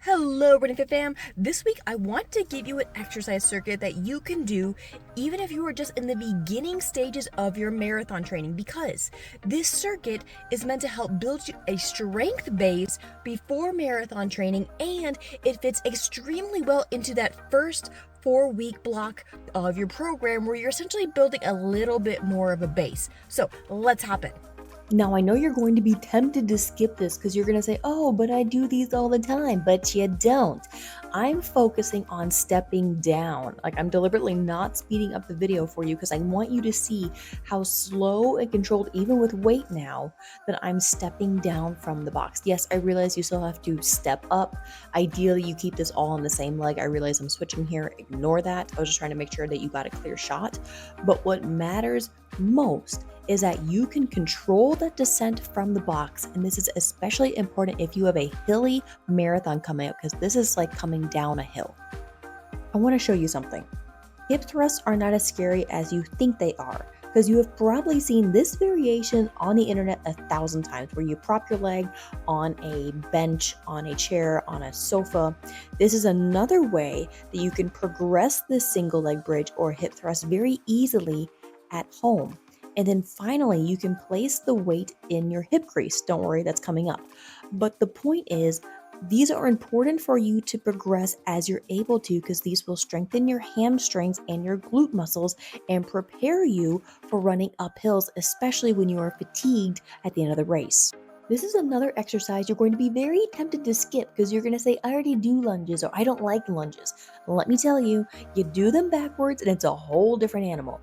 Hello, Running Fit Fam. This week, I want to give you an exercise circuit that you can do even if you are just in the beginning stages of your marathon training, because this circuit is meant to help build you a strength base before marathon training, and it fits extremely well into that first 4-week block of your program where you're essentially building a little bit more of a base. So let's hop in. Now, I know you're going to be tempted to skip this because you're going to say, oh, but I do these all the time, but you don't. I'm focusing on stepping down. Like, I'm deliberately not speeding up the video for you because I want you to see how slow and controlled, even with weight now, that I'm stepping down from the box. Yes, I realize you still have to step up. Ideally, you keep this all on the same leg. I realize I'm switching here. Ignore that. I was just trying to make sure that you got a clear shot. But what matters most is that you can control that descent from the box. And this is especially important if you have a hilly marathon coming up, because this is like coming down a hill. I want to show you something. Hip thrusts are not as scary as you think they are, because you have probably seen this variation on the internet 1,000 times, where you prop your leg on a bench, on a chair, on a sofa. This is another way that you can progress this single leg bridge or hip thrust very easily at home. And then finally, you can place the weight in your hip crease. Don't worry, that's coming up. But the point is, these are important for you to progress as you're able to, because these will strengthen your hamstrings and your glute muscles and prepare you for running up hills, especially when you are fatigued at the end of the race. This is another exercise you're going to be very tempted to skip because you're going to say, I already do lunges, or I don't like lunges. Let me tell you, you do them backwards and it's a whole different animal.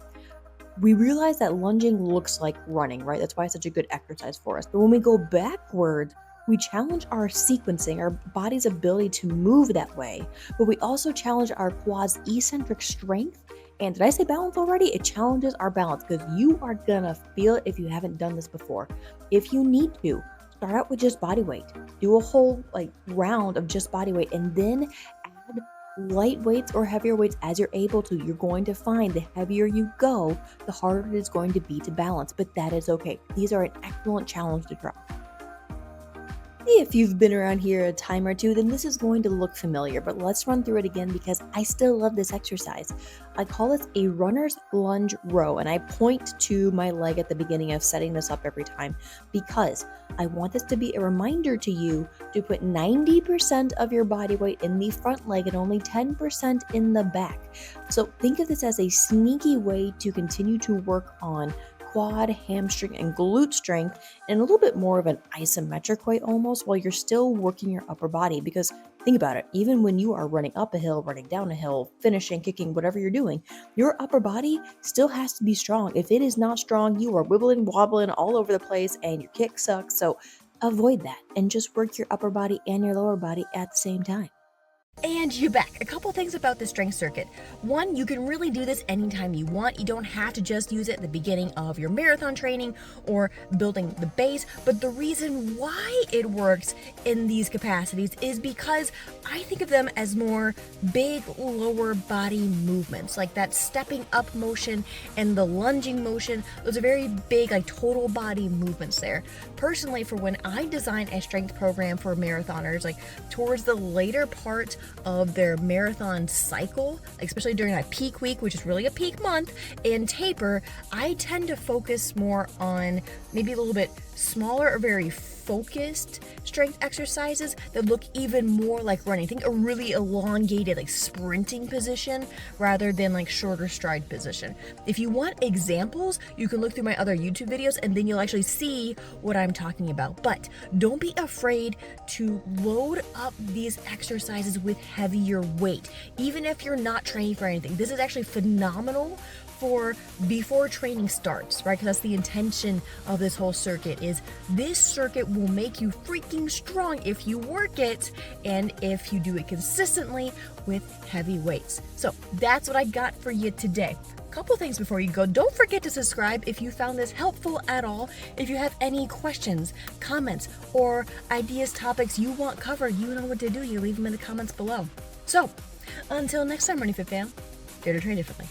We realize that lunging looks like running, right? That's why it's such a good exercise for us. But when we go backwards, we challenge our sequencing, our body's ability to move that way. But we also challenge our quads' eccentric strength. And did I say balance already? It challenges our balance, because you are gonna feel it if you haven't done this before. If you need to, start out with just body weight. Do a whole round of just body weight, and then add light weights or heavier weights as you're able to. You're going to find the heavier you go, the harder it is going to be to balance, but that is okay. These are an excellent challenge to try. If you've been around here a time or two, then this is going to look familiar, but let's run through it again because I still love this exercise. I call this a runner's lunge row, and I point to my leg at the beginning of setting this up every time because I want this to be a reminder to you to put 90% of your body weight in the front leg and only 10% in the back. So think of this as a sneaky way to continue to work on quad, hamstring, and glute strength in a little bit more of an isometric way almost, while you're still working your upper body. Because think about it, even when you are running up a hill, running down a hill, finishing, kicking, whatever you're doing, your upper body still has to be strong. If it is not strong, you are wibbling, wobbling all over the place and your kick sucks. So avoid that and just work your upper body and your lower body at the same time. And you're back. A couple things about the strength circuit. One, you can really do this anytime you want. You don't have to just use it at the beginning of your marathon training or building the base. But the reason why it works in these capacities is because I think of them as more big lower body movements, like that stepping up motion and the lunging motion. Those are very big, like total body movements there. Personally, for when I design a strength program for marathoners, like towards the later part of their marathon cycle, especially during that peak week, which is really a peak month, and taper, I tend to focus more on maybe a little bit smaller or very focused strength exercises that look even more like running. Think a really elongated, like sprinting position rather than like shorter stride position. If you want examples, you can look through my other YouTube videos and then you'll actually see what I'm talking about. But don't be afraid to load up these exercises with heavier weight, even if you're not training for anything. This is actually phenomenal for before training starts, right? Because that's the intention of this whole circuit. Is this circuit will make you freaking strong if you work it and if you do it consistently with heavy weights. So that's what I got for you today. Couple things before you go. Don't forget to subscribe if you found this helpful at all. If you have any questions, comments, or ideas, topics you want covered, you know what to do. You leave them in the comments below. So until next time, Running Fit Fam, dare to train differently.